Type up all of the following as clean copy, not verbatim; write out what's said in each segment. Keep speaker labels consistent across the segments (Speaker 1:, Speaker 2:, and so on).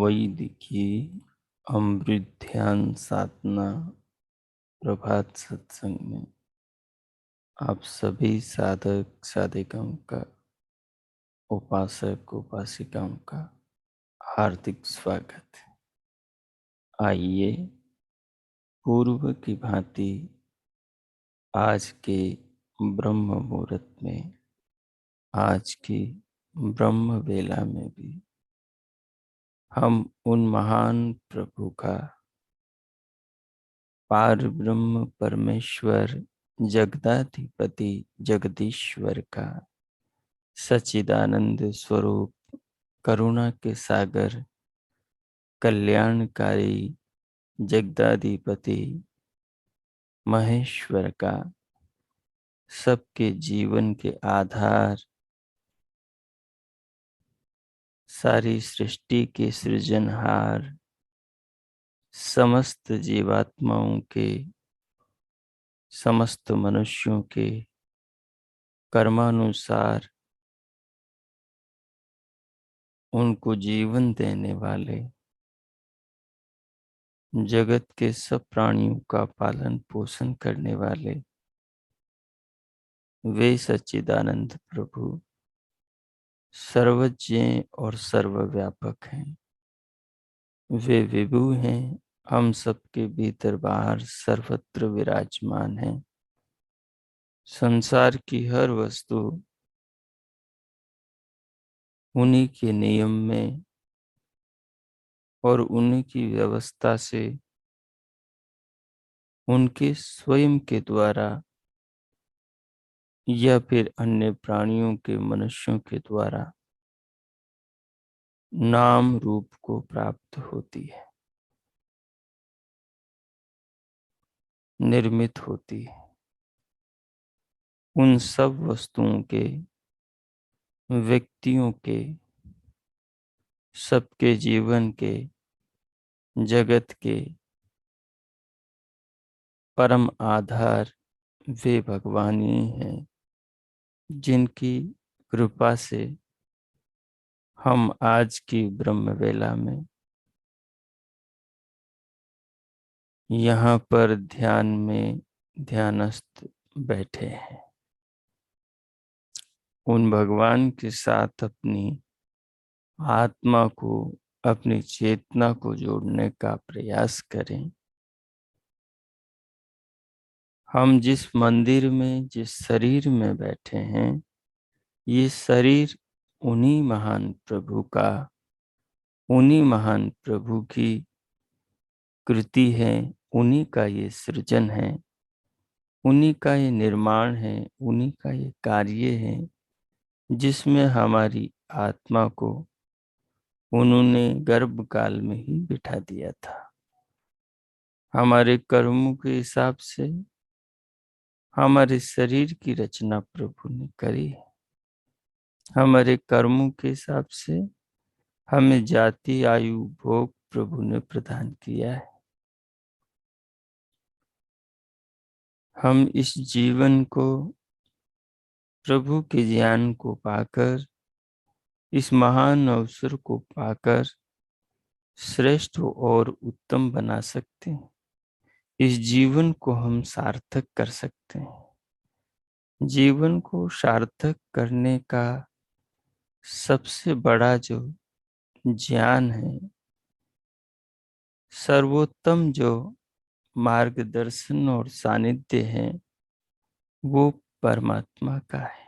Speaker 1: वैदिकी अमृत ध्यान साधना प्रभात सत्संग में आप सभी साधक साधिकाओं का, उपासक उपासिकाओं का हार्दिक स्वागत है। आइए पूर्व की भांति आज के ब्रह्म मुहूर्त में, आज की ब्रह्म वेला में भी हम उन महान प्रभु का, पार ब्रह्म परमेश्वर जगदाधिपति जगदीश्वर का सच्चिदानंद स्वरूप, करुणा के सागर, कल्याणकारी जगदाधिपति महेश्वर का, सबके जीवन के आधार, सारी सृष्टि के सृजनहार, समस्त जीवात्माओं के, समस्त मनुष्यों के कर्मानुसार उनको जीवन देने वाले, जगत के सब प्राणियों का पालन पोषण करने वाले वे सच्चिदानंद प्रभु सर्वज्ञ और सर्वव्यापक हैं। वे विभु हैं, हम सबके भीतर बाहर सर्वत्र विराजमान हैं। संसार की हर वस्तु उन्हीं के नियम में और उन्हीं की व्यवस्था से, उनके स्वयं के द्वारा या फिर अन्य प्राणियों के, मनुष्यों के द्वारा नाम रूप को प्राप्त होती है, निर्मित होती है। उन सब वस्तुओं के, व्यक्तियों के, सबके जीवन के, जगत के परम आधार वे भगवान ही हैं, जिनकी कृपा से हम आज की ब्रह्म वेला में यहाँ पर ध्यान में ध्यानस्थ बैठे हैं। उन भगवान के साथ अपनी आत्मा को, अपनी चेतना को जोड़ने का प्रयास करें। हम जिस मंदिर में, जिस शरीर में बैठे हैं, ये शरीर उन्हीं महान प्रभु का, उन्हीं महान प्रभु की कृति है, उन्हीं का ये सृजन है, उन्हीं का ये निर्माण है, उन्हीं का ये कार्य है, जिसमें हमारी आत्मा को उन्होंने गर्भ काल में ही बिठा दिया था। हमारे कर्मों के हिसाब से हमारे शरीर की रचना प्रभु ने करी है। हमारे कर्मों के हिसाब से हमें जाति, आयु, भोग प्रभु ने प्रदान किया है। हम इस जीवन को, प्रभु के ज्ञान को पाकर, इस महान अवसर को पाकर श्रेष्ठ और उत्तम बना सकते हैं। इस जीवन को हम सार्थक कर सकते हैं। जीवन को सार्थक करने का सबसे बड़ा जो ज्ञान है, सर्वोत्तम जो मार्गदर्शन और सानिध्य है, वो परमात्मा का है।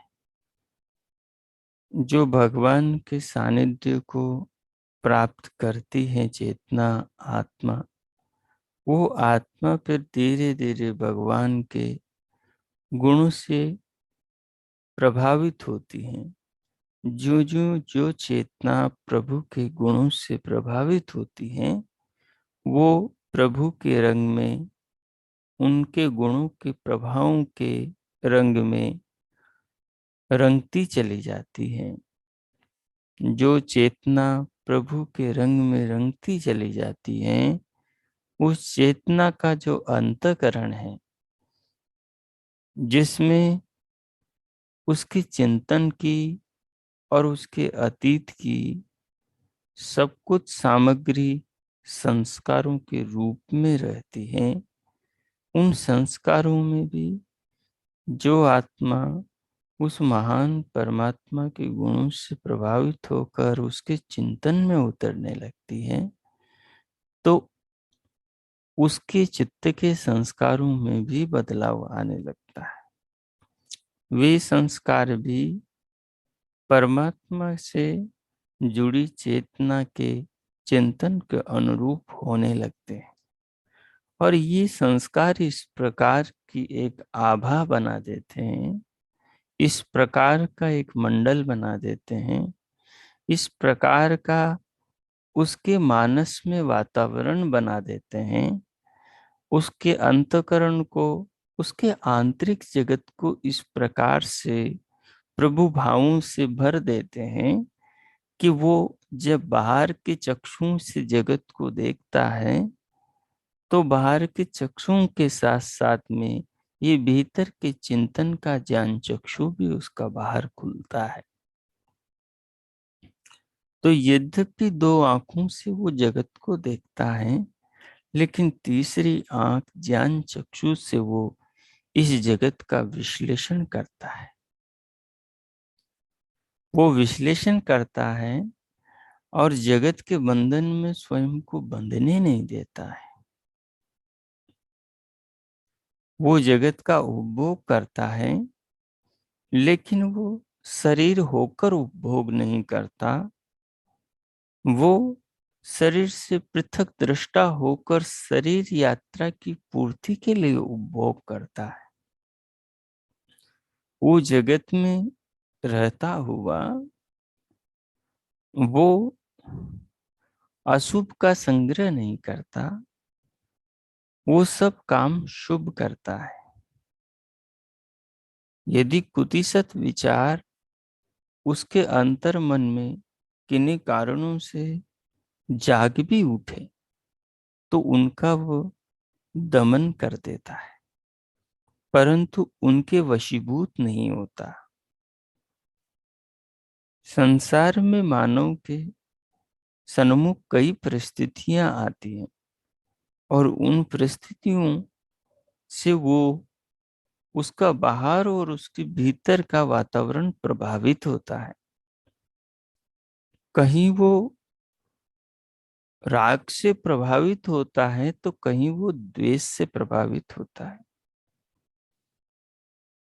Speaker 1: जो भगवान के सानिध्य को प्राप्त करती है चेतना, आत्मा, वो आत्मा फिर धीरे धीरे भगवान के गुणों से प्रभावित होती है। जो चेतना प्रभु के गुणों से प्रभावित होती है, वो प्रभु के रंग में, उनके गुणों के प्रभावों के रंग में रंगती चली जाती है। जो चेतना प्रभु के रंग में रंगती चली जाती है, उस चेतना का जो अंतःकरण है, जिसमें उसके चिंतन की और उसके अतीत की सब कुछ सामग्री संस्कारों के रूप में रहती है, उन संस्कारों में भी जो आत्मा उस महान परमात्मा के गुणों से प्रभावित होकर उसके चिंतन में उतरने लगती है, तो उसके चित्त के संस्कारों में भी बदलाव आने लगता है। वे संस्कार भी परमात्मा से जुड़ी चेतना के चिंतन के अनुरूप होने लगते हैं, और ये संस्कार इस प्रकार की एक आभा बना देते हैं, इस प्रकार का एक मंडल बना देते हैं, इस प्रकार का उसके मानस में वातावरण बना देते हैं, उसके अंतःकरण को, उसके आंतरिक जगत को इस प्रकार से प्रभु भावों से भर देते हैं कि वो जब बाहर के चक्षुओं से जगत को देखता है, तो बाहर के चक्षुओं के साथ साथ में ये भीतर के चिंतन का ज्ञान चक्षु भी उसका बाहर खुलता है। तो यद्यपि दो आंखों से वो जगत को देखता है, लेकिन तीसरी आंख ज्ञान चक्षु से वो इस जगत का विश्लेषण करता है। वो विश्लेषण करता है और जगत के बंधन में स्वयं को बंधने नहीं देता है। वो जगत का उपभोग करता है, लेकिन वो शरीर होकर उपभोग नहीं करता। वो शरीर से पृथक दृष्टा होकर शरीर यात्रा की पूर्ति के लिए उपभोग करता है। वो जगत में रहता हुआ वो अशुभ का संग्रह नहीं करता, वो सब काम शुभ करता है। यदि कुतिसत विचार उसके अंतर मन में किन्हीं कारणों से जाग भी उठे, तो उनका वो दमन कर देता है, परंतु उनके वशीभूत नहीं होता। संसार में मानव के सन्मुख कई परिस्थितियां आती हैं, और उन परिस्थितियों से वो, उसका बाहर और उसके भीतर का वातावरण प्रभावित होता है। कहीं वो राग से प्रभावित होता है, तो कहीं वो द्वेष से प्रभावित होता है।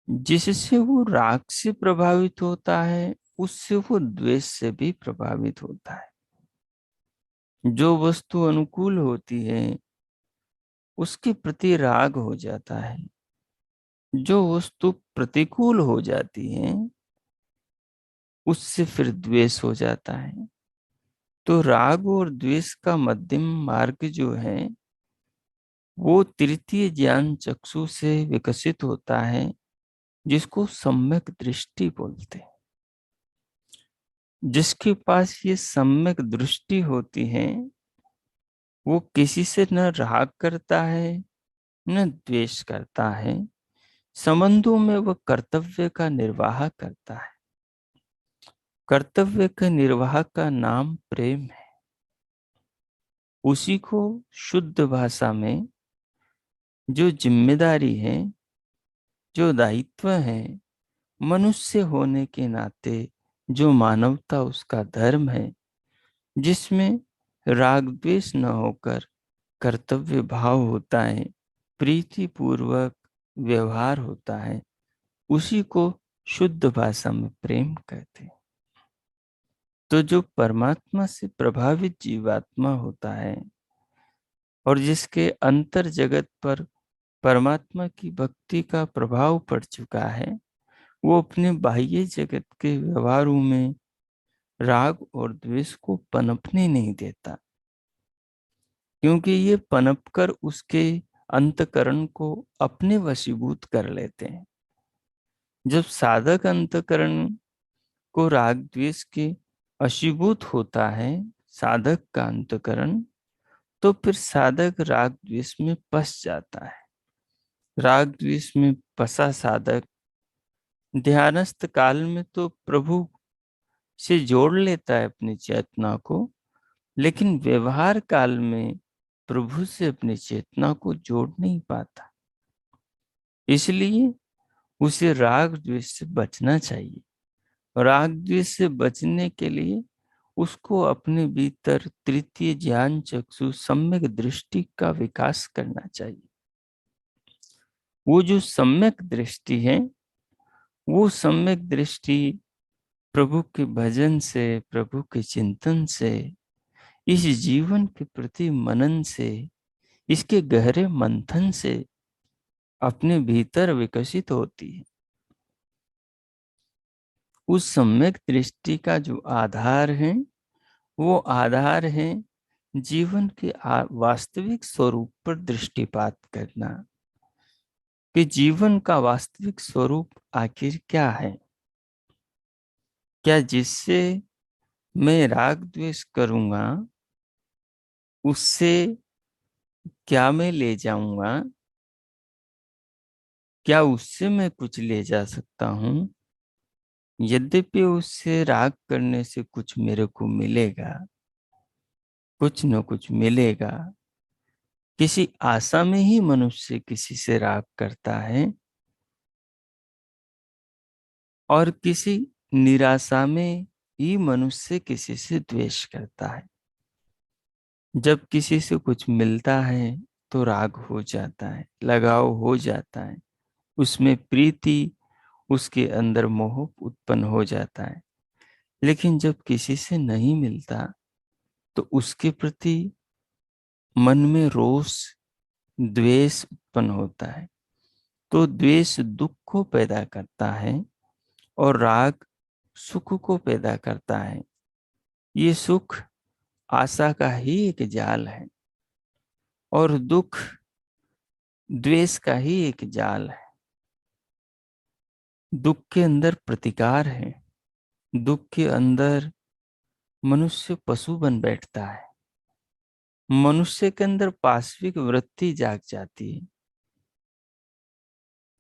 Speaker 1: जिससे वो राग से प्रभावित होता है, उससे वो द्वेष से भी प्रभावित होता है। जो वस्तु अनुकूल होती है, उसके प्रति राग हो जाता है। जो वस्तु प्रतिकूल हो जाती है, उससे फिर द्वेष हो जाता है। तो राग और द्वेष का मध्यम मार्ग जो है, वो तृतीय ज्ञान चक्षु से विकसित होता है, जिसको सम्यक दृष्टि बोलते हैं। जिसके पास ये सम्यक दृष्टि होती है, वो किसी से न राग करता है, न द्वेष करता है। संबंधों में वह कर्तव्य का निर्वाह करता है। कर्तव्य के निर्वाह का नाम प्रेम है। उसी को शुद्ध भाषा में जो जिम्मेदारी है, जो दायित्व है, मनुष्य होने के नाते जो मानवता उसका धर्म है, जिसमें राग द्वेष न होकर कर्तव्य भाव होता है, प्रीति पूर्वक व्यवहार होता है, उसी को शुद्ध भाषा में प्रेम कहते हैं। तो जो परमात्मा से प्रभावित जीवात्मा होता है और जिसके अंतर जगत पर परमात्मा की भक्ति का प्रभाव पड़ चुका है, वो अपने बाह्य जगत के व्यवहारों में राग और द्वेष को पनपने नहीं देता, क्योंकि ये पनपकर उसके अंतकरण को अपने वशीभूत कर लेते हैं। जब साधक अंतकरण को राग द्वेष के वशीभूत होता है, साधक का अंतकरण, तो फिर साधक राग द्वेष में फंस जाता है। राग द्वेष में फंसा साधक ध्यानस्थ काल में तो प्रभु से जोड़ लेता है अपनी चेतना को, लेकिन व्यवहार काल में प्रभु से अपनी चेतना को जोड़ नहीं पाता। इसलिए उसे राग द्वेष से बचना चाहिए। राग द्वेष से बचने के लिए उसको अपने भीतर तृतीय ज्ञान चक्षु सम्यक दृष्टि का विकास करना चाहिए। वो जो सम्यक दृष्टि है, वो सम्यक दृष्टि प्रभु के भजन से, प्रभु के चिंतन से, इस जीवन के प्रति मनन से, इसके गहरे मंथन से अपने भीतर विकसित होती है। उस सम्यक दृष्टि का जो आधार है, वो आधार है जीवन के वास्तविक स्वरूप पर दृष्टिपात करना, कि जीवन का वास्तविक स्वरूप आखिर क्या है। क्या जिससे मैं राग द्वेष करूंगा उससे क्या मैं ले जाऊंगा? क्या उससे मैं कुछ ले जा सकता हूं? यद्यपि उससे राग करने से कुछ मेरे को मिलेगा, कुछ न कुछ मिलेगा। किसी आशा में ही मनुष्य किसी से राग करता है और किसी निराशा में ही मनुष्य किसी से द्वेष करता है। जब किसी से कुछ मिलता है तो राग हो जाता है, लगाव हो जाता है, उसमें प्रीति, उसके अंदर मोह उत्पन्न हो जाता है। लेकिन जब किसी से नहीं मिलता तो उसके प्रति मन में रोष, द्वेष उत्पन्न होता है। तो द्वेष दुख को पैदा करता है और राग सुख को पैदा करता है। ये सुख आशा का ही एक जाल है और दुख द्वेष का ही एक जाल है। दुख के अंदर प्रतिकार है, दुख के अंदर मनुष्य पशु बन बैठता है, मनुष्य के अंदर पाशविक वृत्ति जाग जाती है।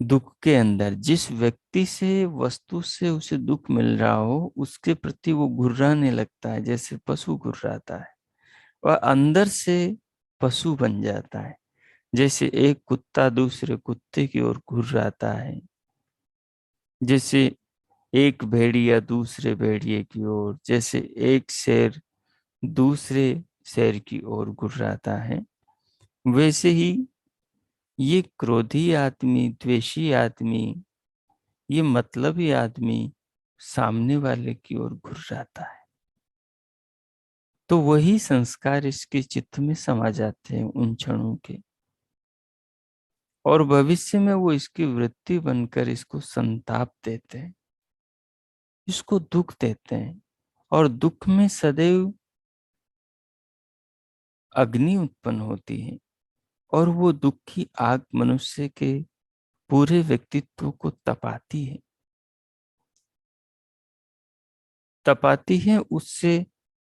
Speaker 1: दुख के अंदर जिस व्यक्ति से, वस्तु से उसे दुख मिल रहा हो, उसके प्रति वो घुर्राने लगता है, जैसे पशु घुर्राता है। वह अंदर से पशु बन जाता है, जैसे एक कुत्ता दूसरे कुत्ते की ओर घुर्राता है, जैसे एक भेड़िया दूसरे भेड़िए की ओर, जैसे एक शेर दूसरे शेर की ओर घुर्राता है। वैसे ही ये क्रोधी आदमी, द्वेषी आदमी, ये मतलबी आदमी सामने वाले की ओर घुर्राता है। तो वही संस्कार इसके चित्त में समा जाते हैं उन क्षणों के, और भविष्य में वो इसकी वृत्ति बनकर इसको संताप देते हैं, इसको दुख देते हैं। और दुख में सदैव अग्नि उत्पन्न होती है और वो दुख की आग मनुष्य के पूरे व्यक्तित्व को तपाती है, तपाती है। उससे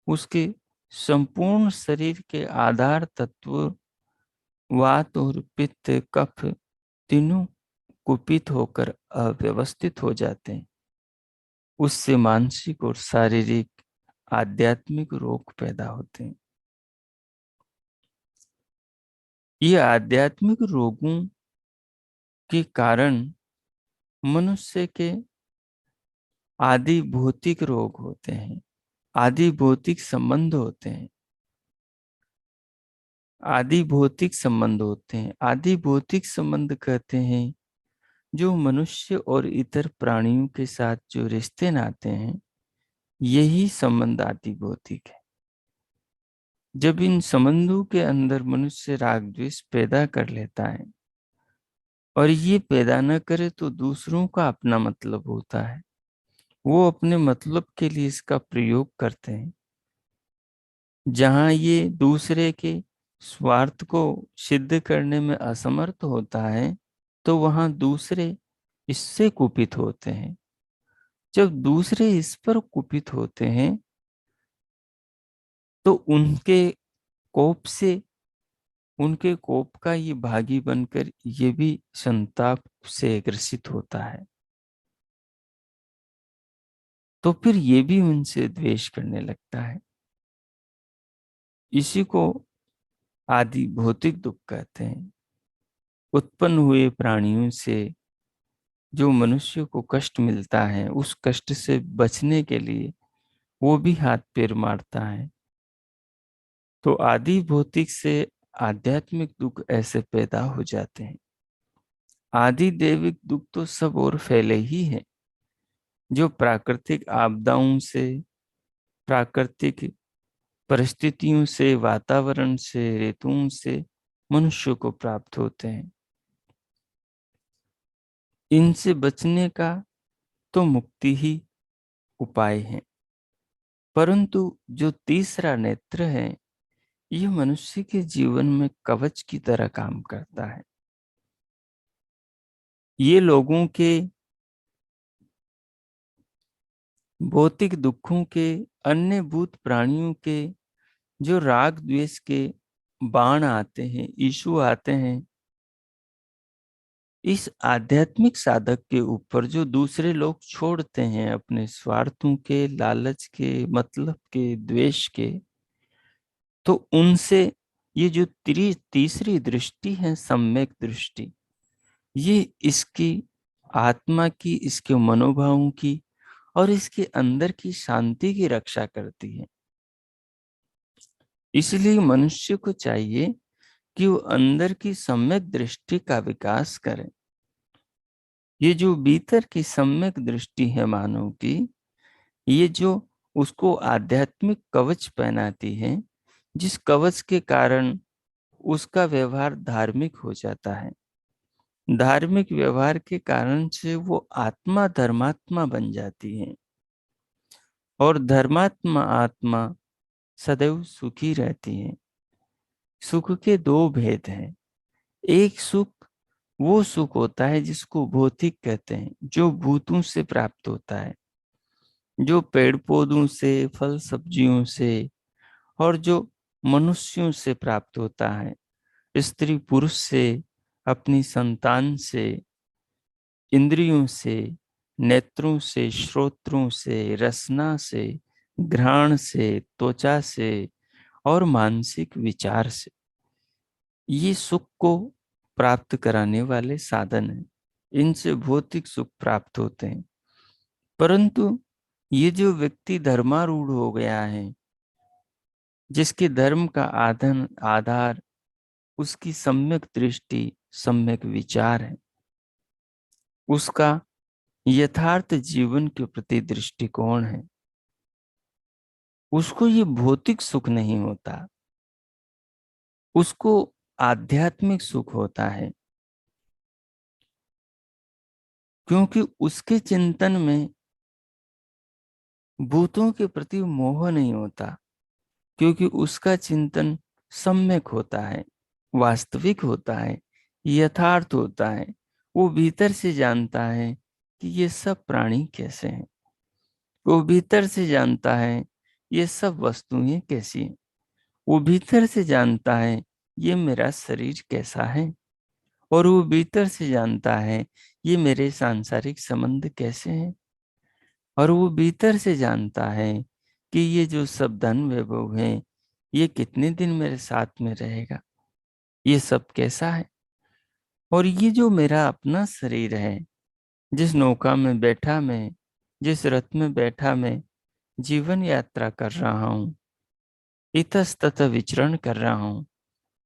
Speaker 1: उसके संपूर्ण शरीर के आधार तत्व वात और पित्त, कफ, तीनों कुपित होकर अव्यवस्थित हो जाते हैं। उससे मानसिक और शारीरिक, आध्यात्मिक रोग पैदा होते हैं। ये आध्यात्मिक रोगों के कारण मनुष्य के आदि भौतिक रोग होते हैं, आदि भौतिक संबंध होते हैं, आदि भौतिक संबंध होते हैं। आदि भौतिक संबंध कहते हैं जो मनुष्य और इतर प्राणियों के साथ जो रिश्ते नाते हैं, यही संबंध आदि भौतिक है। जब इन संबंधों के अंदर मनुष्य राग द्वेष पैदा कर लेता है, और ये पैदा न करे तो दूसरों का अपना मतलब होता है, वो अपने मतलब के लिए इसका प्रयोग करते हैं। जहां ये दूसरे के स्वार्थ को सिद्ध करने में असमर्थ होता है, तो वहां दूसरे इससे कुपित होते हैं। जब दूसरे इस पर कुपित होते हैं, तो कोप से उनके कोप का ये भागी बनकर ये भी संताप से ग्रसित होता है, तो फिर ये भी उनसे द्वेष करने लगता है। इसी को आदि भौतिक दुख कहते हैं। उत्पन्न हुए प्राणियों से जो मनुष्य को कष्ट मिलता है, उस कष्ट से बचने के लिए वो भी हाथ पैर मारता है। तो आदि भौतिक से आध्यात्मिक दुख ऐसे पैदा हो जाते हैं। आदि दैविक दुख तो सब और फैले ही हैं, जो प्राकृतिक आपदाओं से, प्राकृतिक परिस्थितियों से, वातावरण से, ऋतुओं से मनुष्य को प्राप्त होते हैं। इनसे बचने का तो मुक्ति ही उपाय है। परंतु जो तीसरा नेत्र है, यह मनुष्य के जीवन में कवच की तरह काम करता है। ये लोगों के भौतिक दुखों के, अन्य भूत प्राणियों के जो राग द्वेष के बाण आते हैं, इशू आते हैं, इस आध्यात्मिक साधक के ऊपर जो दूसरे लोग छोड़ते हैं अपने स्वार्थों के, लालच के, मतलब के, द्वेष के, तो उनसे ये जो तीसरी दृष्टि है, सम्यक दृष्टि, ये इसकी आत्मा की, इसके मनोभावों की और इसके अंदर की शांति की रक्षा करती है। इसलिए मनुष्य को चाहिए कि वो अंदर की सम्यक दृष्टि का विकास करे। ये जो भीतर की सम्यक दृष्टि है मानव की, ये जो उसको आध्यात्मिक कवच पहनाती है, जिस कवच के कारण उसका व्यवहार धार्मिक हो जाता है। धार्मिक व्यवहार के कारण से वो आत्मा धर्मात्मा बन जाती है, और धर्मात्मा आत्मा सदैव सुखी रहती है। सुख के दो भेद हैं। एक सुख वो सुख होता है जिसको भौतिक कहते हैं, जो भूतों से प्राप्त होता है, जो पेड़ पौधों से, फल सब्जियों से और जो मनुष्यों से प्राप्त होता है, स्त्री पुरुष से, अपनी संतान से, इंद्रियों से, नेत्रों से, श्रोत्रों से, रसना से, घ्राण से, त्वचा से और मानसिक विचार से। ये सुख को प्राप्त कराने वाले साधन हैं। इनसे भौतिक सुख प्राप्त होते हैं। परंतु ये जो व्यक्ति धर्मारूढ़ हो गया है, जिसके धर्म का आधार उसकी सम्यक दृष्टि, सम्यक विचार है, उसका यथार्थ जीवन के प्रति दृष्टिकोण है, उसको ये भौतिक सुख नहीं होता, उसको आध्यात्मिक सुख होता है। क्योंकि उसके चिंतन में भूतों के प्रति मोह नहीं होता, क्योंकि उसका चिंतन सम्यक होता है, वास्तविक होता है, यथार्थ होता है। वो भीतर से जानता है कि ये सब प्राणी कैसे हैं, वो भीतर से जानता है ये सब वस्तुएं कैसी हैं, वो भीतर से जानता है ये मेरा शरीर कैसा है, और वो भीतर से जानता है ये मेरे सांसारिक संबंध कैसे हैं, और वो भीतर से जानता है कि ये जो सब धन वैभव है, ये कितने दिन मेरे साथ में रहेगा, ये सब कैसा है। और ये जो मेरा अपना शरीर है, जिस नौका में बैठा मैं जिस रथ में बैठा मैं जीवन यात्रा कर रहा हूँ, इतस्ततः विचरण कर रहा हूँ,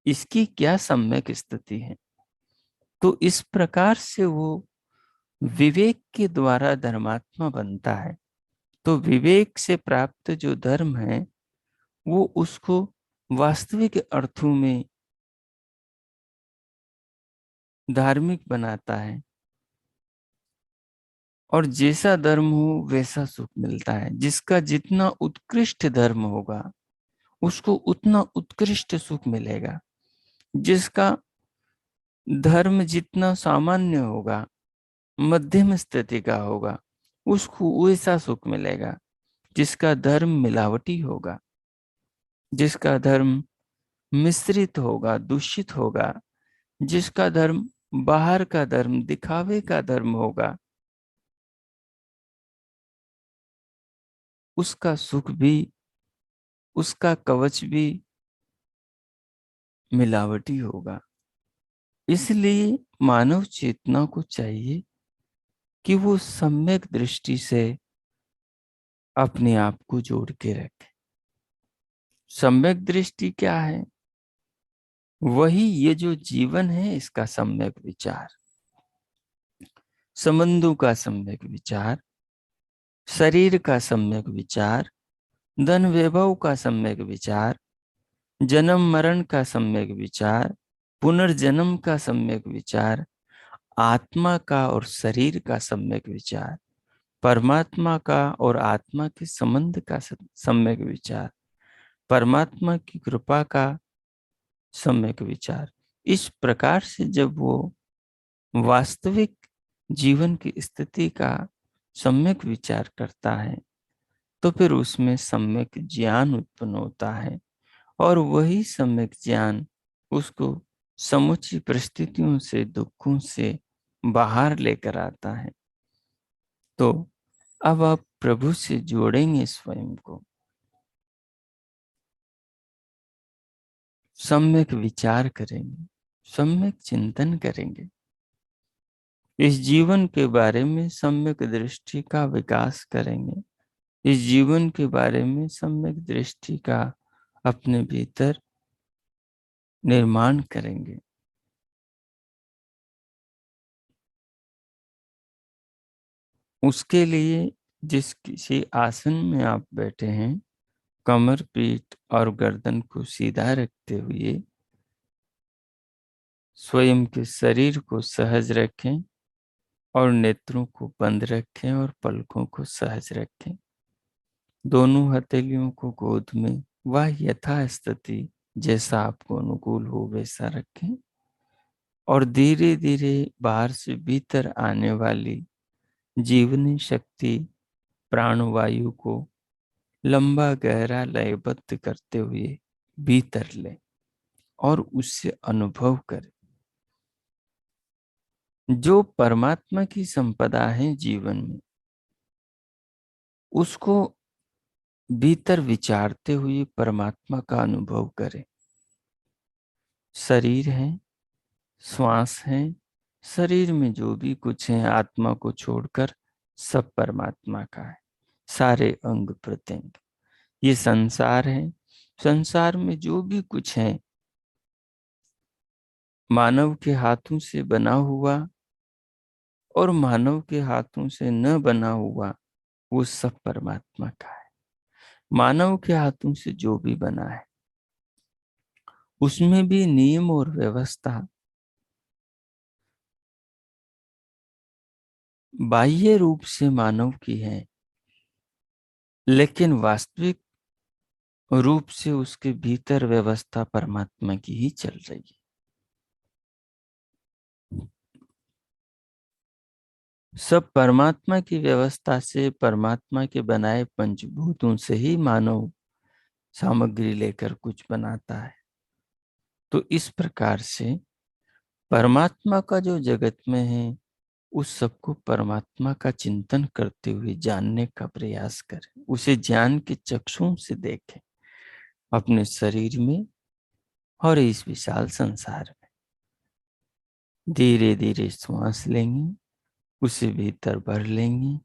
Speaker 1: इसकी क्या सम्यक स्थिति है। तो इस प्रकार से वो विवेक के द्वारा धर्मात्मा बनता है। तो विवेक से प्राप्त जो धर्म है वो उसको वास्तविक अर्थों में धार्मिक बनाता है, और जैसा धर्म हो वैसा सुख मिलता है। जिसका जितना उत्कृष्ट धर्म होगा उसको उतना उत्कृष्ट सुख मिलेगा। जिसका धर्म जितना सामान्य होगा, मध्यम स्थिति का होगा, उसको वैसा सुख मिलेगा। जिसका धर्म मिलावटी होगा, जिसका धर्म मिश्रित होगा, दूषित होगा, जिसका धर्म बाहर का धर्म, दिखावे का धर्म होगा, उसका सुख भी, उसका कवच भी मिलावटी होगा। इसलिए मानव चेतना को चाहिए कि वो सम्यक दृष्टि से अपने आप को जोड़ के रखे। सम्यक दृष्टि क्या है? वही ये जो जीवन है इसका सम्यक विचार, संबंधों का सम्यक विचार, शरीर का सम्यक विचार, धन वैभव का सम्यक विचार, जन्म मरण का सम्यक विचार, पुनर्जन्म का सम्यक विचार, आत्मा का और शरीर का सम्यक विचार, परमात्मा का और आत्मा के संबंध का सम्यक विचार, परमात्मा की कृपा का सम्यक विचार। इस प्रकार से जब वो वास्तविक जीवन की स्थिति का सम्यक विचार करता है तो फिर उसमें सम्यक ज्ञान उत्पन्न होता है, और वही सम्यक ज्ञान उसको समुचित परिस्थितियों से, दुखों से बाहर लेकर आता है। तो अब आप प्रभु से जोड़ेंगे स्वयं को, सम्यक विचार करेंगे, सम्यक चिंतन करेंगे, इस जीवन के बारे में सम्यक दृष्टि का विकास करेंगे, इस जीवन के बारे में सम्यक दृष्टि का अपने भीतर निर्माण करेंगे। उसके लिए जिस किसी आसन में आप बैठे हैं, कमर, पीठ और गर्दन को सीधा रखते हुए स्वयं के शरीर को सहज रखें और नेत्रों को बंद रखें और पलकों को सहज रखें। दोनों हथेलियों को गोद में वह यथा स्थिति जैसा आपको अनुकूल हो वैसा रखें, और धीरे धीरे बाहर से भीतर आने वाली जीवनी शक्ति प्राणवायु को लंबा गहरा लयबद्ध करते हुए भीतर ले और उससे अनुभव करें। जो परमात्मा की संपदा है जीवन में, उसको भीतर विचारते हुए परमात्मा का अनुभव करें। शरीर है, श्वास है, शरीर में जो भी कुछ है आत्मा को छोड़कर सब परमात्मा का है। सारे अंग प्रत्यंग, ये संसार है, संसार में जो भी कुछ है मानव के हाथों से बना हुआ और मानव के हाथों से न बना हुआ, वो सब परमात्मा का है। मानव के हाथों से जो भी बना है उसमें भी नियम और व्यवस्था बाह्य रूप से मानव की है, लेकिन वास्तविक रूप से उसके भीतर व्यवस्था परमात्मा की ही चल रही है। सब परमात्मा की व्यवस्था से, परमात्मा के बनाए पंचभूतों से ही मानव सामग्री लेकर कुछ बनाता है। तो इस प्रकार से परमात्मा का जो जगत में है उस सबको परमात्मा का चिंतन करते हुए जानने का प्रयास करें, उसे ज्ञान के चक्षुओं से देखें अपने शरीर में और इस विशाल संसार में। धीरे धीरे श्वास लेंगे, उसे भीतर भर लेंगे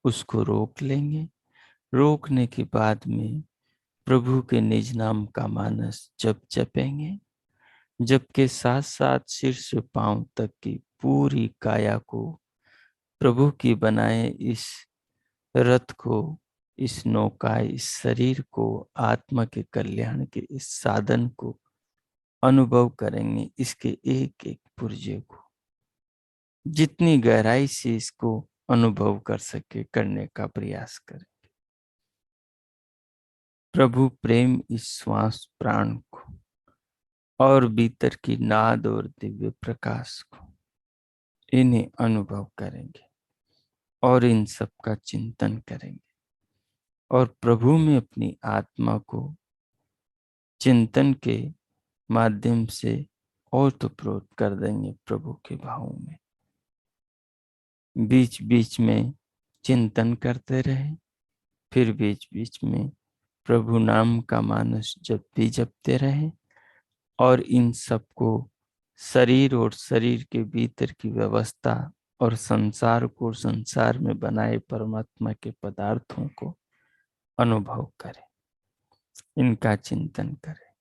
Speaker 1: उसको रोक लेंगे। रोकने के बाद में प्रभु के निज नाम का मानस जप जपेंगे। जप के साथ साथ सिर से पांव तक की पूरी काया को प्रभु की बनाए इस रथ को, इस नौका, इस शरीर को, आत्मा के कल्याण के इस साधन को अनुभव करेंगे। इसके एक एक पुर्जे को जितनी गहराई से इसको अनुभव कर सके करने का प्रयास करें। प्रभु प्रेम इस श्वास प्राण को और भीतर की नाद और दिव्य प्रकाश को, इन्हें अनुभव करेंगे और इन सब का चिंतन करेंगे और प्रभु में अपनी आत्मा को चिंतन के माध्यम से ओतप्रोत कर देंगे प्रभु के भाव में। बीच बीच में चिंतन करते रहे, फिर बीच बीच में प्रभु नाम का मानस जप भी जपते रहे और इन सबको शरीर और शरीर के भीतर की व्यवस्था और संसार को संसार में बनाए परमात्मा के पदार्थों को अनुभव करें, इनका चिंतन करें।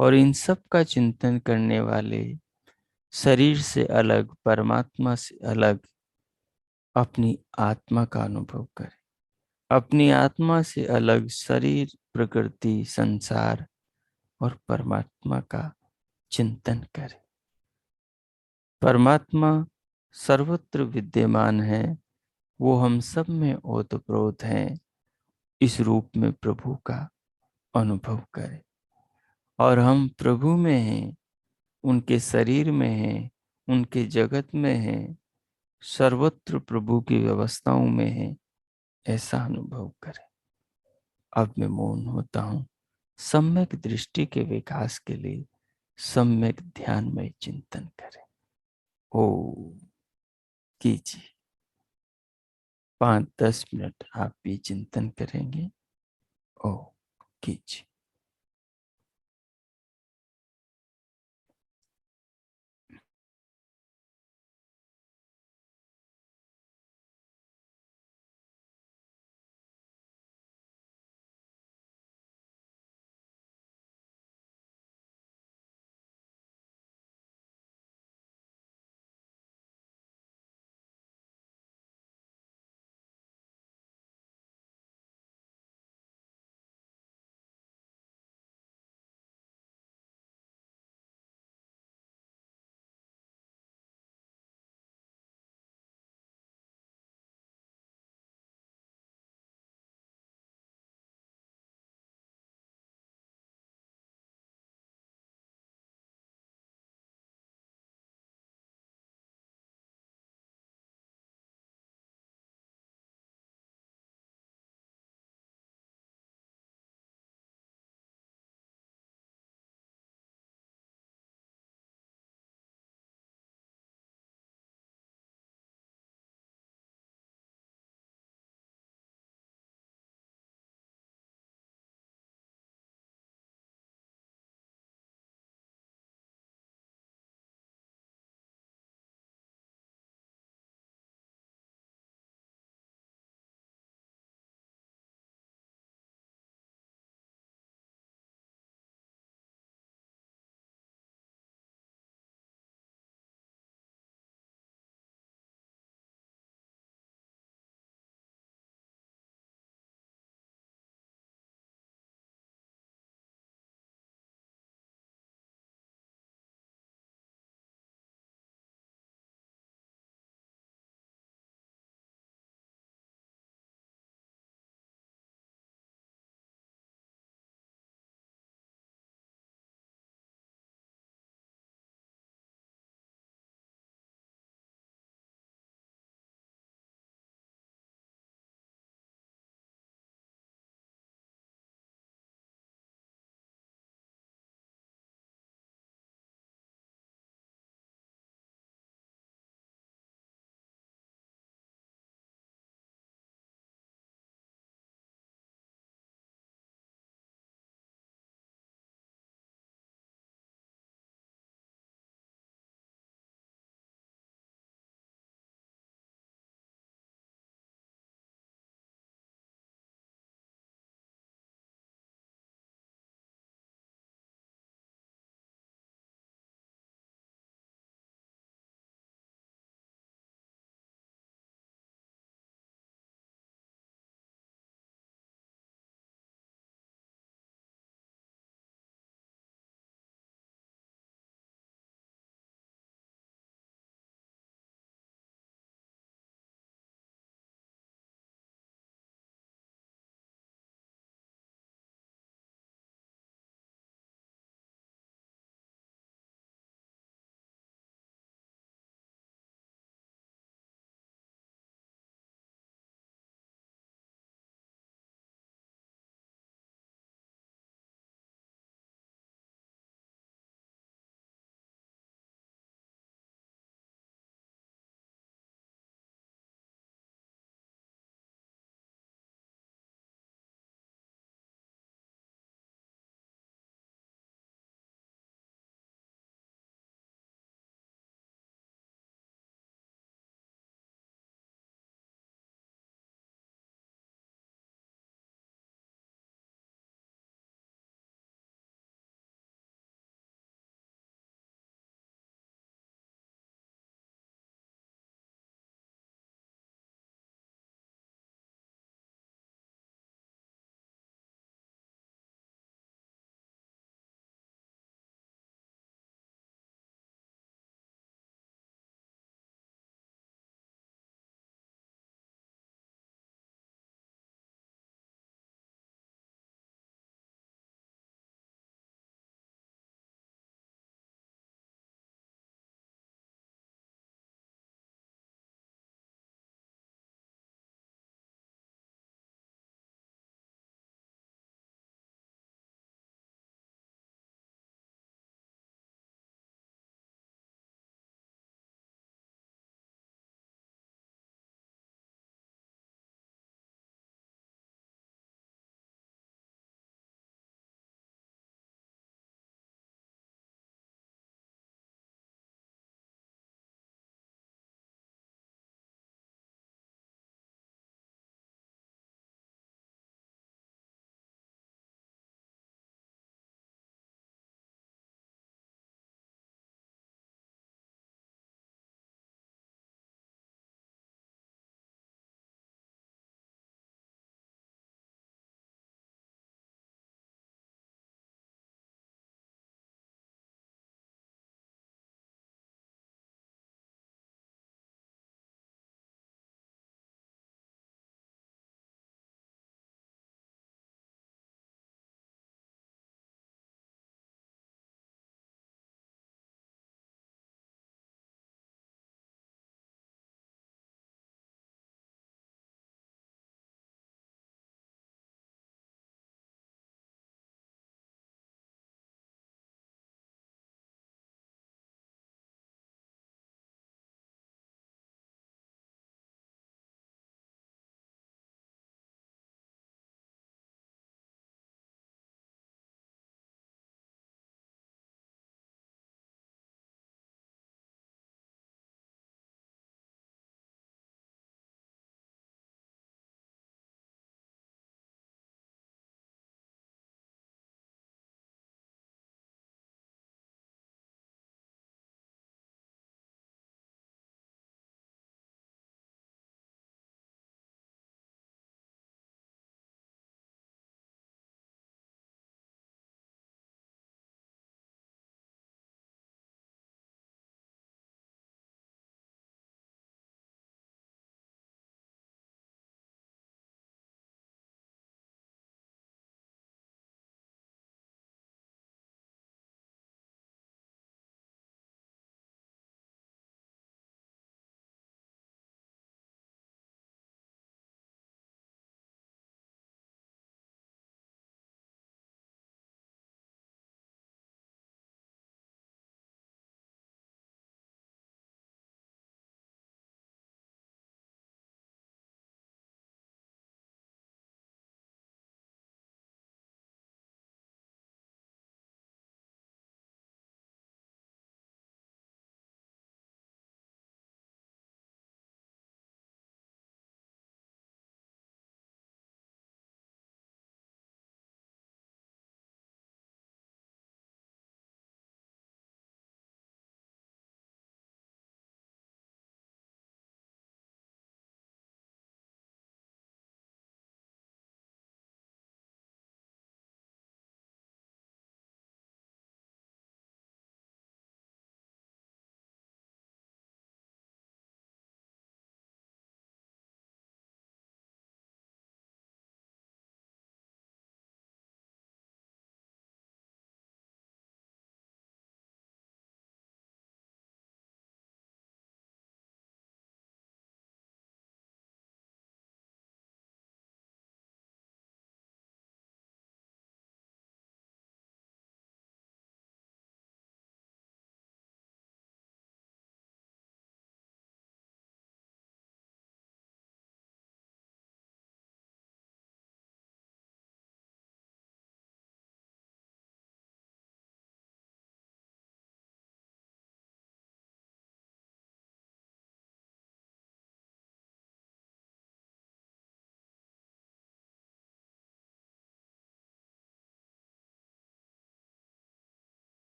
Speaker 1: और इन सब का चिंतन करने वाले शरीर से अलग, परमात्मा से अलग अपनी आत्मा का अनुभव करें। अपनी आत्मा से अलग शरीर, प्रकृति, संसार और परमात्मा का चिंतन करें। परमात्मा सर्वत्र विद्यमान है, वो हम सब में ओतप्रोत है। इस रूप में प्रभु का अनुभव करें और हम प्रभु में हैं, उनके शरीर में हैं, उनके जगत में हैं, सर्वत्र प्रभु की व्यवस्थाओं में हैं, ऐसा अनुभव करें। अब मैं मौन होता हूँ। सम्यक दृष्टि के विकास के लिए सम्यक ध्यान में चिंतन करें। ओ कीजिए। 5-10 मिनट आप भी चिंतन करेंगे। ओ कीजिए।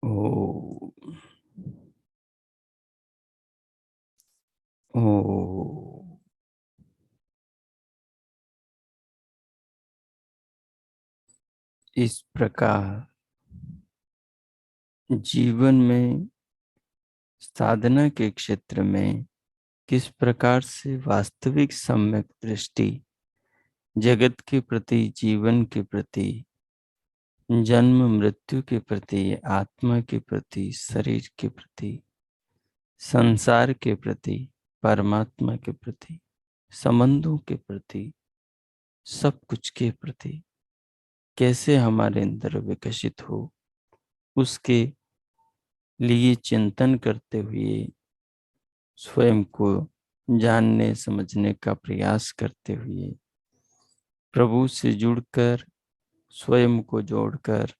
Speaker 1: ओ ओ इस प्रकार जीवन में, साधना के क्षेत्र में किस प्रकार से वास्तविक सम्यक दृष्टि जगत के प्रति, जीवन के प्रति, जन्म मृत्यु के प्रति, आत्मा के प्रति, शरीर के प्रति, संसार के प्रति, परमात्मा के प्रति, संबंधों के प्रति, सब कुछ के प्रति कैसे हमारे अंदर विकसित हो, उसके लिए चिंतन करते हुए, स्वयं को जानने समझने का प्रयास करते हुए, प्रभु से जुड़कर, स्वयं को जोड़कर,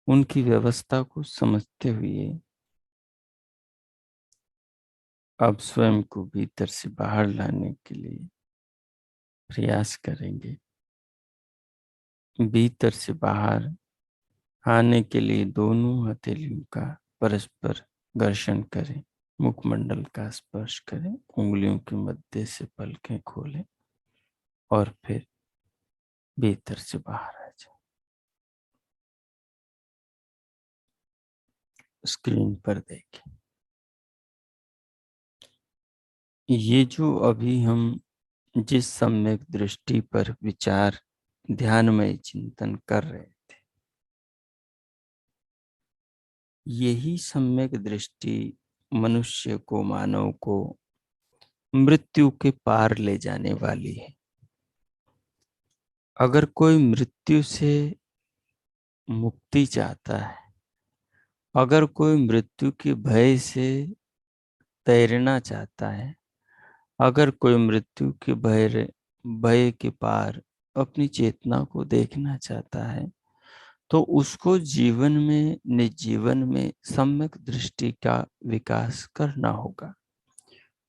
Speaker 1: उनकी व्यवस्था को समझते हुए अब स्वयं को भीतर से बाहर लाने के लिए प्रयास करेंगे। भीतर से बाहर आने के लिए दोनों हथेलियों का परस्पर घर्षण करें, मुखमंडल का स्पर्श करें, उंगलियों के मध्य से पलकें खोलें और फिर भीतर से बाहर आ जाए। स्क्रीन पर देखें। ये जो अभी हम जिस सम्यक दृष्टि पर विचार, ध्यानमय चिंतन कर रहे थे, यही सम्यक दृष्टि मनुष्य को, मानव को मृत्यु के पार ले जाने वाली है। अगर कोई मृत्यु से मुक्ति चाहता है, अगर कोई मृत्यु के भय से तैरना चाहता है, अगर कोई मृत्यु के भय के पार अपनी चेतना को देखना चाहता है, तो उसको जीवन में, निज जीवन में सम्यक दृष्टि का विकास करना होगा।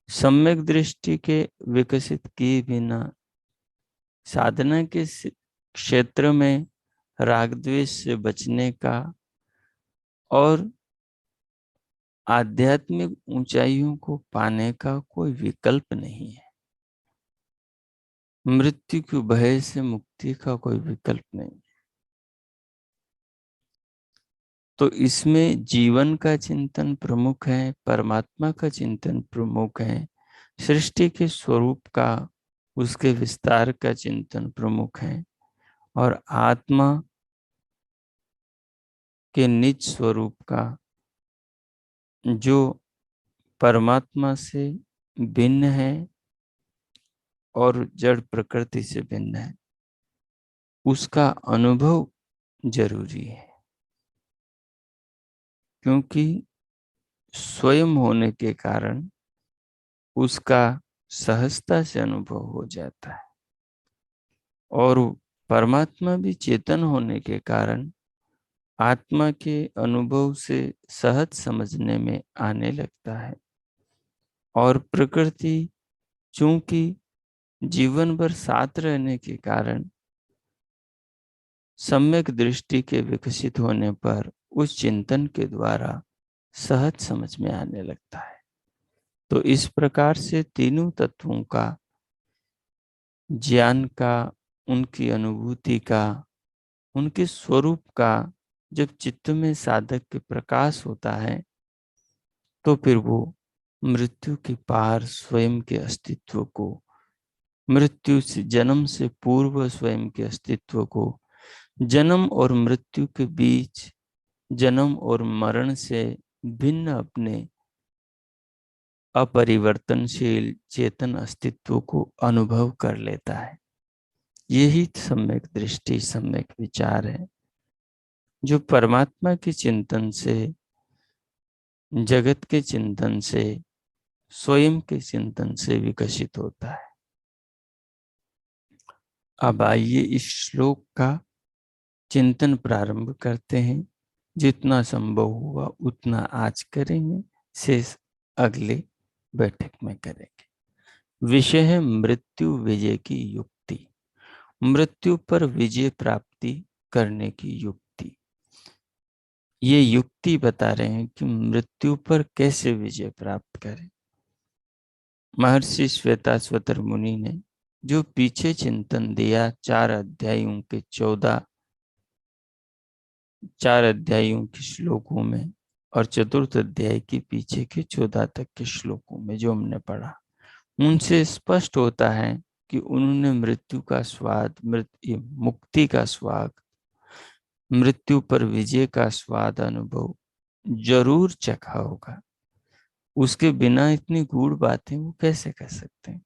Speaker 1: सम्यक दृष्टि के विकसित किए बिना साधना के क्षेत्र में राग द्वेष से बचने का और आध्यात्मिक ऊंचाइयों को पाने का कोई विकल्प नहीं है। मृत्यु के भय से मुक्ति का कोई विकल्प नहीं। तो इसमें जीवन का चिंतन प्रमुख है, परमात्मा का चिंतन प्रमुख है, सृष्टि के स्वरूप का, उसके विस्तार का चिंतन प्रमुख है, और आत्मा के निज स्वरूप का, जो परमात्मा से भिन्न है और जड़ प्रकृति से भिन्न है, उसका अनुभव जरूरी है। क्योंकि स्वयं होने के कारण उसका सहजता से अनुभव हो जाता है, और परमात्मा भी चेतन होने के कारण आत्मा के अनुभव से सहज समझने में आने लगता है। और प्रकृति चूंकि जीवन भर साथ रहने के कारण सम्यक दृष्टि के विकसित होने पर उस चिंतन के द्वारा सहज समझ में आने लगता है। तो इस प्रकार से तीनों तत्वों का, ज्ञान का, उनकी अनुभूति का, उनके स्वरूप का जब चित्त में साधक के प्रकाश होता है, तो फिर वो मृत्यु के पार स्वयं के अस्तित्व को, मृत्यु से, जन्म से पूर्व स्वयं के अस्तित्व को, जन्म और मृत्यु के बीच, जन्म और मरण से भिन्न अपने अपरिवर्तनशील चेतन अस्तित्व को अनुभव कर लेता है। यही सम्यक दृष्टि, सम्यक विचार है, जो परमात्मा के चिंतन से, जगत के चिंतन से, स्वयं के चिंतन से विकसित होता है। अब आइए इस श्लोक का चिंतन प्रारंभ करते हैं। जितना संभव हुआ उतना आज करेंगे, शेष अगले बैठक में करेंगे। विषय है मृत्यु विजय की युक्ति, मृत्यु पर विजय प्राप्ति करने की युक्ति। ये युक्ति बता रहे हैं कि मृत्यु पर कैसे विजय प्राप्त करें। महर्षि श्वेताश्वतर मुनि ने जो पीछे चिंतन दिया 4 अध्यायों के श्लोकों में और चतुर्थ अध्याय के पीछे के 14 तक के श्लोकों में जो हमने पढ़ा, उनसे स्पष्ट होता है कि उन्होंने मृत्यु का स्वाद, मुक्ति का स्वाद, मृत्यु पर विजय का स्वाद अनुभव जरूर चखा होगा। उसके बिना इतनी गूढ़ बातें वो कैसे कर सकते हैं।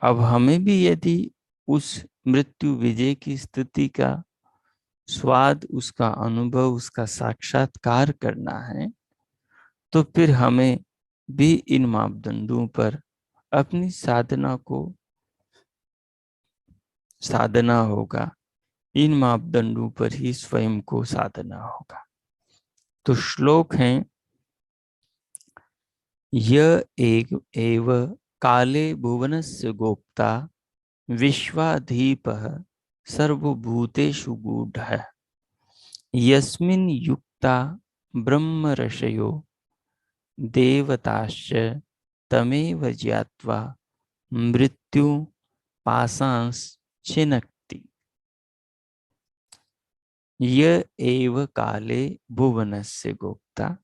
Speaker 1: अब हमें भी यदि उस मृत्यु विजय की स्थिति का स्वाद, उसका अनुभव, उसका साक्षात्कार करना है, तो फिर हमें भी इन मापदंडों पर अपनी साधना होगा। इन मापदंडों पर ही स्वयं को साधना होगा। तो श्लोक हैं, य एक एव काले भुवनस्य गोप्ता विश्वाधीपः सर्वभूतेषु गूढ़ः यस्मिन् युक्ता ब्रह्म ऋषयो देवताश्च तमेव ज्ञात्वा मृत्यु पाशांस छिनक्ति। य एव काले भुवनस्य गोप्ता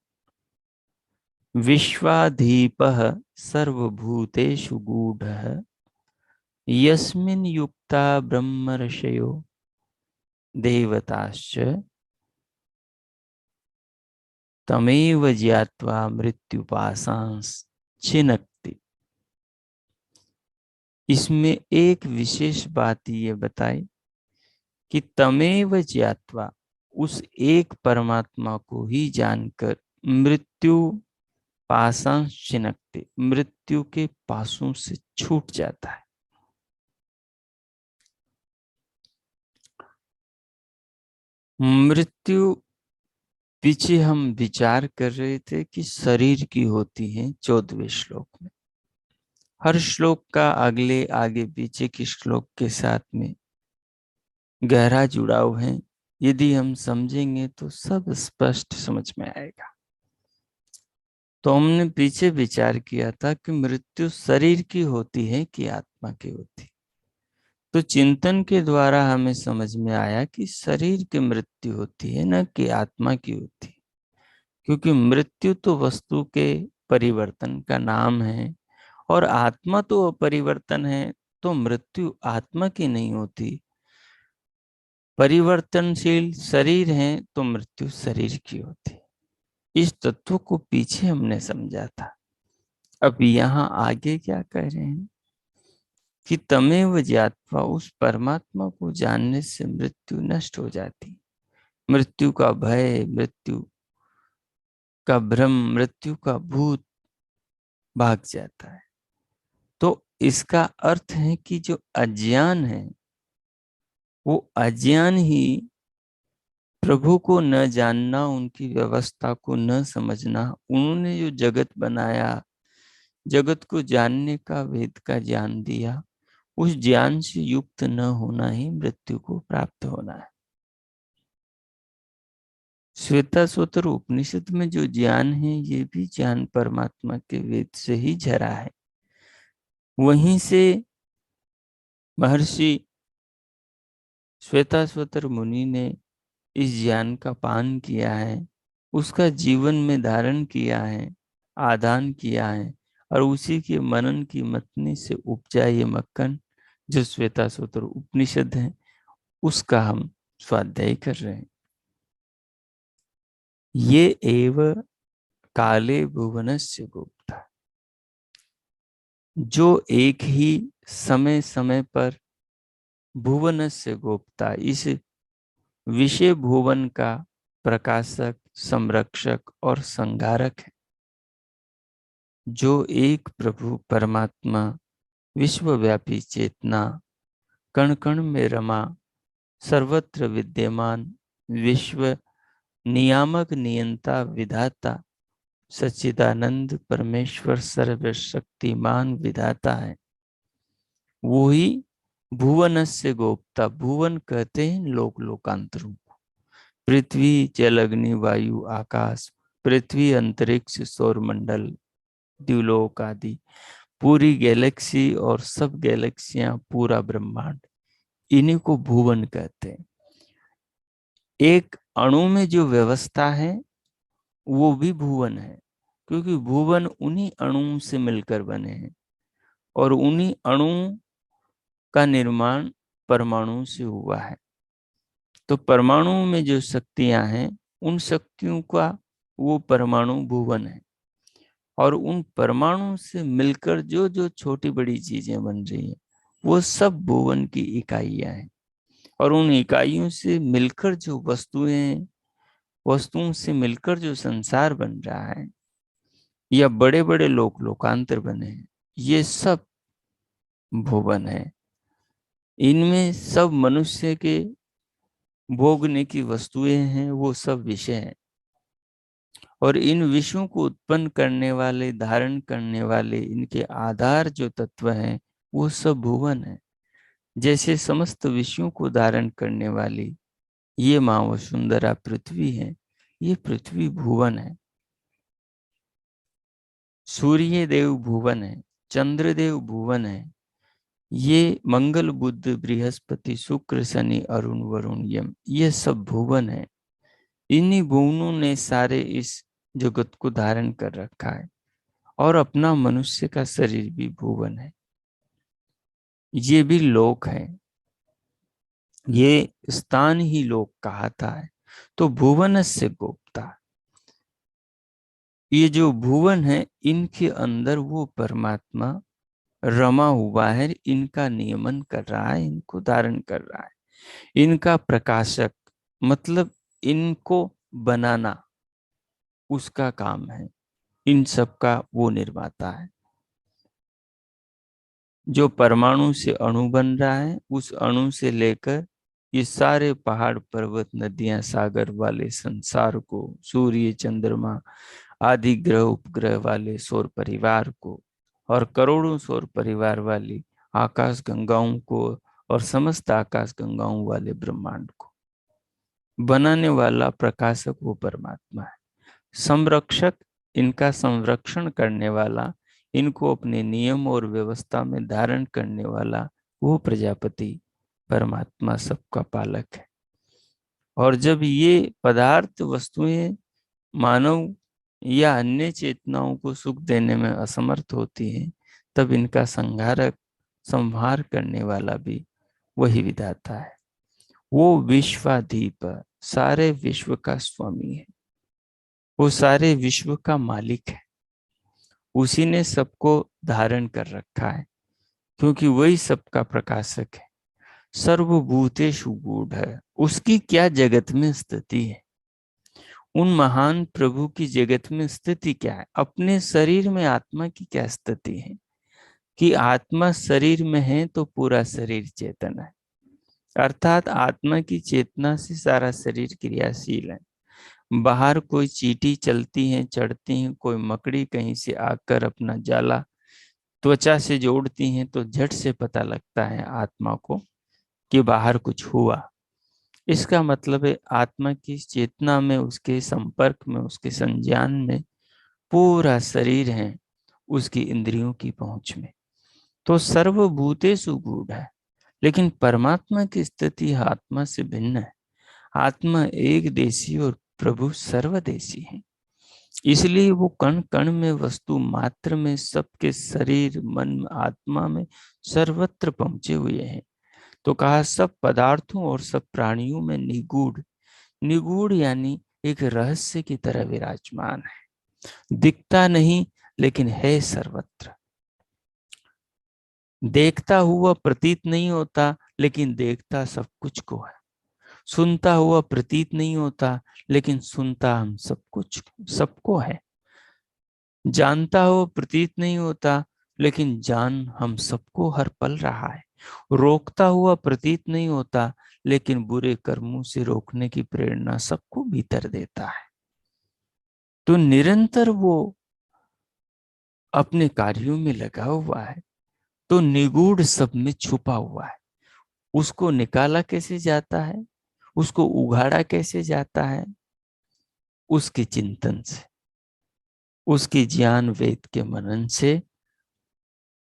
Speaker 1: विश्वाधीपः सर्वभूतेषु गूढ़ः यस्मिन् युक्ता ब्रह्म ऋषयो देवताश्च तमेव ज्ञात्वा मृत्युपाशांस छिनक्ति। इसमें एक विशेष बात ये बताई कि तमेव ज्ञात्वा, उस एक परमात्मा को ही जानकर मृत्यु पाशांस छिनक्ति, मृत्यु के पासों से छूट जाता है। मृत्यु पीछे हम विचार कर रहे थे कि शरीर की होती है 14वें श्लोक में। हर श्लोक का अगले आगे पीछे के श्लोक के साथ में गहरा जुड़ाव है। यदि हम समझेंगे तो सब स्पष्ट समझ में आएगा। तो हमने पीछे विचार किया था कि मृत्यु शरीर की होती है कि आत्मा की होती। तो चिंतन के द्वारा हमें समझ में आया कि शरीर की मृत्यु होती है, न कि आत्मा की होती। क्योंकि मृत्यु तो वस्तु के परिवर्तन का नाम है और आत्मा तो अपरिवर्तन है, तो मृत्यु आत्मा की नहीं होती। परिवर्तनशील शरीर है तो मृत्यु शरीर की होती। इस तत्व को पीछे हमने समझा था। अब यहाँ आगे क्या कह रहे हैं कि तमेव ज्ञात्वा, उस परमात्मा को जानने से मृत्यु नष्ट हो जाती। मृत्यु का भय, मृत्यु का भ्रम, मृत्यु का भूत भाग जाता है। तो इसका अर्थ है कि जो अज्ञान है, वो अज्ञान ही प्रभु को न जानना, उनकी व्यवस्था को न समझना, उन्होंने जो जगत बनाया, जगत को जानने का, वेद का ज्ञान दिया, उस ज्ञान से युक्त न होना ही मृत्यु को प्राप्त होना है। श्वेताश्वतर उपनिषद में जो ज्ञान है, ये भी ज्ञान परमात्मा के वेद से ही झरा है। वहीं से महर्षि श्वेताश्वतर मुनि ने इस ज्ञान का पान किया है, उसका जीवन में धारण किया है, आदान किया है, और उसी के मनन की मतनी से उपजा ये मक्खन जो श्वेताश्वतर उपनिषद है, उसका हम स्वाध्याय कर रहे हैं। ये एव काले भुवनस्य गुप्ता, जो एक ही समय समय पर भुवनस्य गुप्ता, इस विषय भुवन का प्रकाशक, संरक्षक और संहारक है। जो एक प्रभु परमात्मा विश्वव्यापी चेतना, कण कण में रमा, सर्वत्र विद्यमान, विश्व नियामक, नियंता, विधाता, सच्चिदानंद परमेश्वर, सर्वशक्तिमान विधाता है। वो ही भुवन से गोप्ता, भुवन कहते हैं लोक लोकांतरों को, पृथ्वी जल अग्नि वायु आकाश, पृथ्वी अंतरिक्ष सौरमंडल द्युलोक आदि, पूरी गैलेक्सी और सब गैलेक्सियां, पूरा ब्रह्मांड, इन्हीं को भुवन कहते हैं। एक अणु में जो व्यवस्था है वो भी भुवन है, क्योंकि भुवन उन्हीं अणु से मिलकर बने हैं और उन्हीं अणु का निर्माण परमाणु से हुआ है। तो परमाणु में जो शक्तियां हैं, उन शक्तियों का वो परमाणु भुवन है, और उन परमाणु से मिलकर जो जो छोटी बड़ी चीजें बन रही हैं, वो सब भुवन की इकाइयां हैं। और उन इकाइयों से मिलकर जो वस्तुएं हैं, वस्तुओं से मिलकर जो संसार बन रहा है, या बड़े बड़े लोकांतर बने हैं, ये सब भुवन है। इनमें सब मनुष्य के भोगने की वस्तुएं हैं, वो सब विषय हैं। और इन विषयों को उत्पन्न करने वाले, धारण करने वाले, इनके आधार जो तत्व हैं, वो सब भुवन है। जैसे समस्त विषयों को धारण करने वाली ये माँ वसुंधरा पृथ्वी है, ये पृथ्वी भुवन है। सूर्य देव भुवन है, चंद्रदेव भुवन है, ये मंगल बुध बृहस्पति शुक्र शनि अरुण वरुण यम, ये सब भुवन है। इन्हीं भुवनों ने सारे इस जगत को धारण कर रखा है। और अपना मनुष्य का शरीर भी भुवन है, ये भी लोक है, ये स्थान ही लोक कहता है। तो भुवन से गोप्ता, ये जो भुवन है, इनके अंदर वो परमात्मा रमा हुआ है, इनका नियमन कर रहा है, इनको धारण कर रहा है। इनका प्रकाशक मतलब इनको बनाना उसका काम है, इन सब का वो निर्माता है। जो परमाणु से अणु बन रहा है, उस अणु से लेकर ये सारे पहाड़ पर्वत नदियां सागर वाले संसार को, सूर्य चंद्रमा आदि ग्रह उपग्रह वाले सौर परिवार को, और करोड़ों सौर परिवार वाली आकाश गंगाओं को, और समस्त आकाश गंगाओं वाले ब्रह्मांड को बनाने वाला प्रकाशक वो परमात्मा है। संरक्षक, इनका संरक्षण करने वाला, इनको अपने नियम और व्यवस्था में धारण करने वाला वो प्रजापति परमात्मा सबका पालक है। और जब ये पदार्थ वस्तुएं मानव या अन्य चेतनाओं को सुख देने में असमर्थ होती हैं, तब इनका संहार करने वाला भी वही विधाता है। वो विश्वाधीप, सारे विश्व का स्वामी है, वो सारे विश्व का मालिक है। उसी ने सबको धारण कर रखा है, क्योंकि वही सबका प्रकाशक है। सर्वभूतेषु गूढ़ है, उसकी क्या जगत में स्थिति है। उन महान प्रभु की जगत में स्थिति क्या है, अपने शरीर में आत्मा की क्या स्थिति है, कि आत्मा शरीर में है तो पूरा शरीर चेतन है, अर्थात आत्मा की चेतना से सारा शरीर क्रियाशील है। बाहर कोई चींटी चलती है, चढ़ती है, कोई मकड़ी कहीं से आकर अपना जाला त्वचा से जोड़ती हैं, तो झट से पता लगता है आत्मा को कि बाहर कुछ हुआ। इसका मतलब है आत्मा की चेतना में, उसके संपर्क में, उसके संज्ञान में पूरा शरीर है, उसकी इंद्रियों की पहुंच में। तो सर्वभूतेषु गूढ़ है। लेकिन परमात्मा की स्थिति आत्मा से भिन्न है। आत्मा एक देशी और प्रभु सर्वदेशी है। इसलिए वो कण कण में, वस्तु मात्र में, सबके शरीर मन आत्मा में सर्वत्र पहुंचे हुए हैं। तो कहा सब पदार्थों और सब प्राणियों में निगूढ़, निगूढ़ यानी एक रहस्य की तरह विराजमान है। दिखता नहीं लेकिन है सर्वत्र। देखता हुआ प्रतीत नहीं होता, लेकिन देखता सब कुछ को है। सुनता हुआ प्रतीत नहीं होता, लेकिन सुनता हम सब कुछ सबको है। जानता हुआ प्रतीत नहीं होता, लेकिन जान हम सबको हर पल रहा है। रोकता हुआ प्रतीत नहीं होता, लेकिन बुरे कर्मों से रोकने की प्रेरणा सबको भीतर देता है। तो निरंतर वो अपने कार्यों में लगा हुआ है। तो निगूढ़ सब में छुपा हुआ है, उसको निकाला कैसे जाता है, उसको उघाड़ा कैसे जाता है? उसके चिंतन से, उसके ज्ञान वेद के मनन से,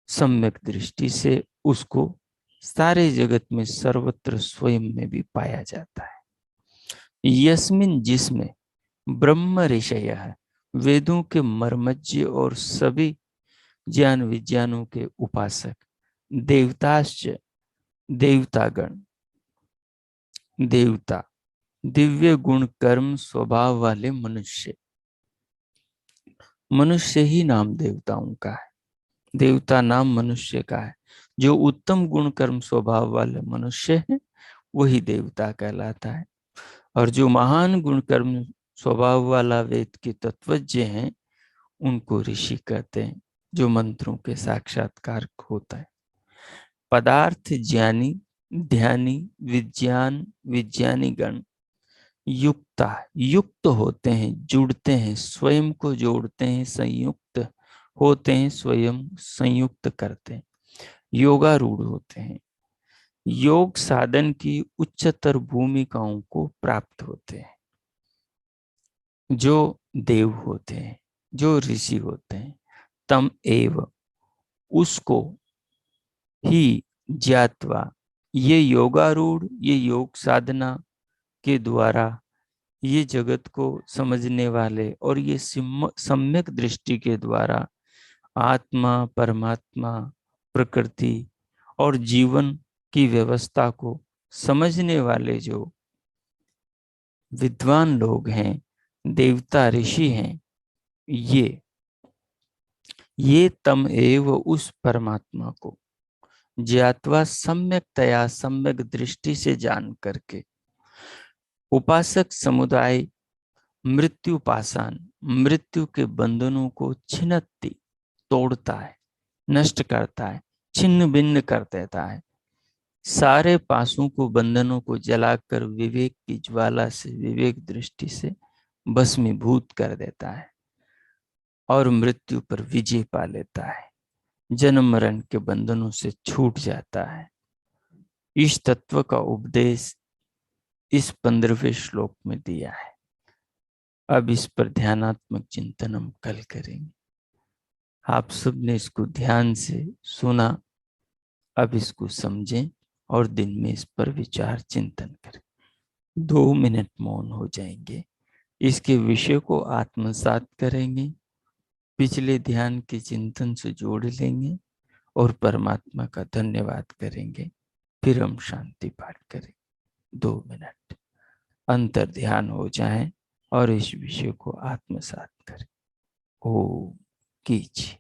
Speaker 1: सम्यक दृष्टि से उसको सारे जगत में सर्वत्र स्वयं में भी पाया जाता है। यस्मिन, जिसमें ब्रह्म ऋषय है, वेदों के मर्मज्ञ और सभी ज्ञान विज्ञानों के उपासक, देवताश्च, देवतागण, देवता, दिव्य गुण कर्म स्वभाव वाले मनुष्य, मनुष्य ही नाम देवताओं का है, देवता नाम मनुष्य का है। जो उत्तम गुण कर्म स्वभाव वाले मनुष्य है वही देवता कहलाता है। और जो महान गुण कर्म स्वभाव वाला वेद के तत्वज्ञ हैं उनको ऋषि कहते हैं, जो मंत्रों के साक्षात्कार होता है। पदार्थ ज्ञानी, ध्यानी, विज्ञान विज्ञानी गण युक्ता, युक्त होते हैं, जुड़ते हैं, स्वयं को जोड़ते हैं, संयुक्त होते हैं, स्वयं संयुक्त करते हैं, योगारूढ़ होते हैं, योग साधन की उच्चतर भूमिकाओं को प्राप्त होते हैं, जो देव होते हैं, जो ऋषि होते हैं, तम एव, उसको ही ज्ञात्वा, ये योगारूढ़, ये योग साधना के द्वारा ये जगत को समझने वाले और ये सम्यक दृष्टि के द्वारा आत्मा, परमात्मा, प्रकृति और जीवन की व्यवस्था को समझने वाले जो विद्वान लोग हैं, देवता ऋषि हैं, ये तम एव, उस परमात्मा को ज्ञात्वा, सम्यकतया, सम्यक दृष्टि से जान करके, उपासक समुदाय मृत्यु पाषाण, मृत्यु के बंधनों को छिन्नति, तोड़ता है, नष्ट करता है, छिन्न भिन्न कर देता है, सारे पासों को, बंधनों को जलाकर विवेक की ज्वाला से, विवेक दृष्टि से भस्मीभूत कर देता है और मृत्यु पर विजय पा लेता है, जन्म मरण के बंधनों से छूट जाता है। इस तत्व का उपदेश इस 15वें श्लोक में दिया है। अब इस पर ध्यानात्मक चिंतन हम कल करेंगे। आप सबने इसको ध्यान से सुना, अब इसको समझें और दिन में इस पर विचार चिंतन करें। 2 मिनट मौन हो जाएंगे, इसके विषय को आत्मसात करेंगे, पिछले ध्यान के चिंतन से जोड़ लेंगे और परमात्मा का धन्यवाद करेंगे। फिर हम शांति पाठ करें। 2 मिनट अंतर ध्यान हो जाए और इस विषय को आत्मसात करें। ओम कीजिए।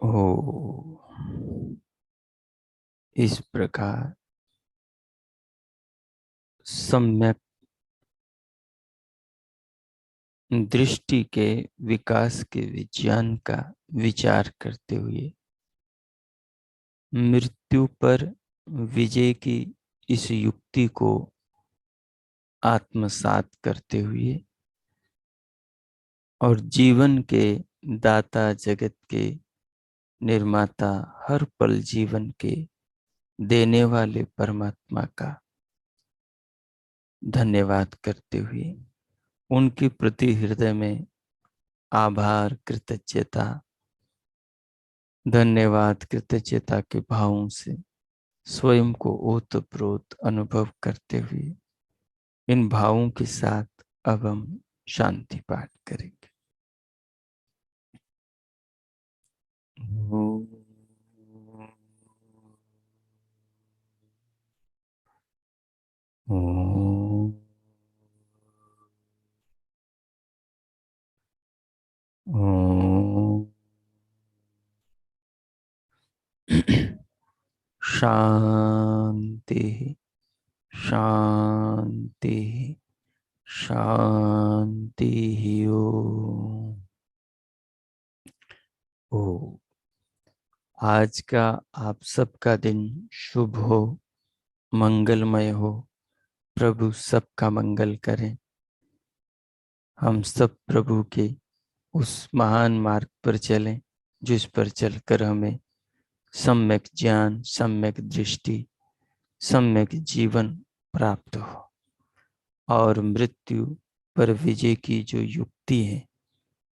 Speaker 1: ओ इस प्रकार सम्यक दृष्टि के विकास के विज्ञान का विचार करते हुए मृत्यु पर विजय की इस युक्ति को आत्मसात करते हुए और जीवन के दाता, जगत के निर्माता, हर पल जीवन के देने वाले परमात्मा का धन्यवाद करते हुए उनके प्रति हृदय में आभार, कृतज्ञता, धन्यवाद, कृतज्ञता के भावों से स्वयं को ओतप्रोत अनुभव करते हुए इन भावों के साथ अब हम शांति पाठ करेंगे। ओम ओम ओम शांति शांति शांति। ओ आज का आप सबका दिन शुभ हो, मंगलमय हो। प्रभु सबका मंगल करें। हम सब प्रभु के उस महान मार्ग पर चलें जिस पर चलकर हमें सम्यक ज्ञान, सम्यक दृष्टि, सम्यक जीवन प्राप्त हो और मृत्यु पर विजय की जो युक्ति है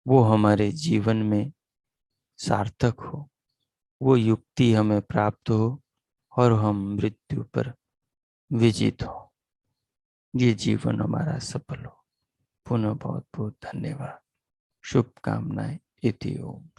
Speaker 1: वो हमारे जीवन में सार्थक हो, वो युक्ति हमें प्राप्त हो और हम मृत्यु पर विजित हो, ये जीवन हमारा सफल हो। पुनः बहुत बहुत धन्यवाद। शुभकामनाएं। इति ओम।